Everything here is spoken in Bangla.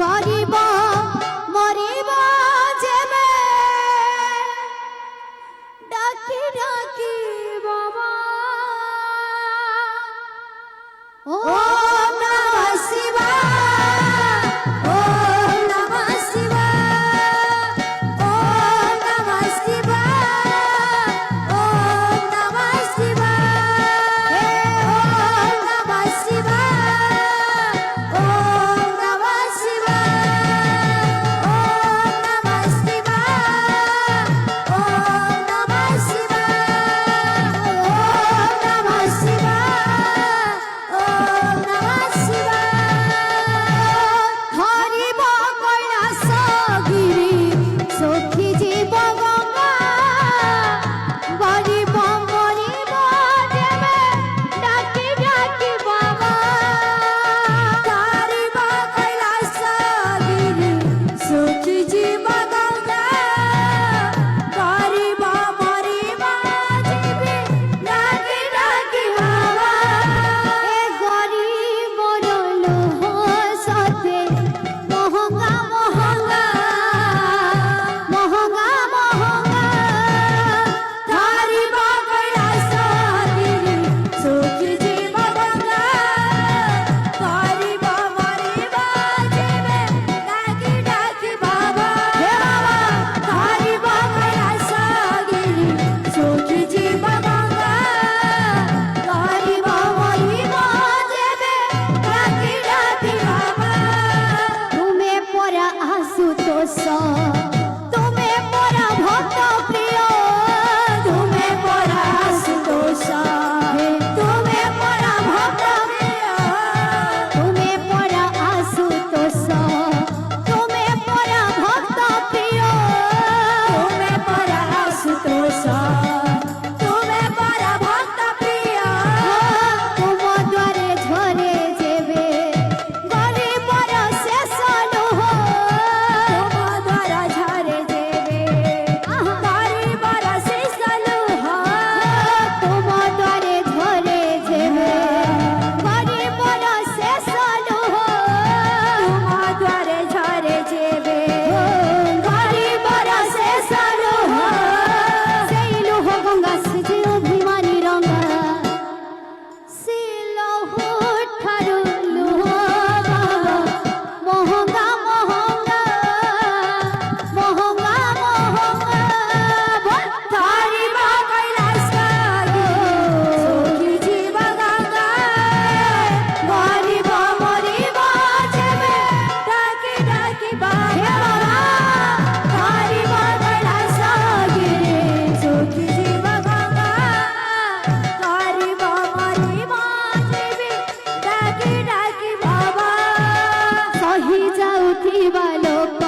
গরিব মরিব যেবে ডাকি ডাকি বাবা ও নমঃ শিবায় ও নমঃ শিবায় ও নমঃ শিবায় ও নমঃ শিবায় ও নমঃ শিবায় ও নমঃ শিবায় ও নমঃ শিবায় ও নমঃ শিবায় ও নমঃ শিবায় হরিব কৈলাসগিরি সখী জীব গঙ্গা গরিব মরিব দেবে ডাকি ডাকি বাবা হরিব কৈলাসগিরি সখী জীব গঙ্গা গরিব মরিব দেবে ডাকি ডাকি বাবা এ গরিব লোহ সতে মহঙ্গা মহঙ্গা মহঙ্গা মহঙ্গা হরিব কৈলাসগিরি সখী জীব গঙ্গা গরিব মরিব দেবে ডাকি ডাকি বাবা হে বাবা হরিব কৈলাসগিরি সখী জীব গঙ্গা গরিব মরিব দেবে ডাকি ডাকি বাবা তুমি পরা আশুতোষ তুমি পরা ভক্ত প্রিয় তুমি পরা আশুতোষ তুমি পরা ভক্ত প্রিয় তুমি পরা আশুতোষ তুমি পরা ভক্ত প্রিয় তুমি পরা আশুতোষ তুমি পরা ভক্ত প্রিয় তুম দ্বারে ঝরে যেবে গরিবর শেষ লোহ তুম দ্বারা ঝরে যেবে গরিবর শেষ লোহ তুম দ্বারে ঝরে যেবে গরিবর শেষ লোহ তুম দ্বারে ঝরে যেবে গরিবর শেষ লোহ সেই লোহ গঙ্গা সেজে অভিমানী রঙা সে লৌহ ঠারু লোহ বাবা মহঙ্গা মহঙ্গা মহঙ্গা মহঙ্গা হরিব কৈলাসগিরি সখী জীব গঙ্গা গরিব মরিব যেবে ডাকি ডাকি বাবা হরিব কৈলাসগিরি সখী জীব গঙ্গা গরিব মরিব যেবে ডাকি ডাকি বাবা সহি যাଉଥିବା ଲୋକ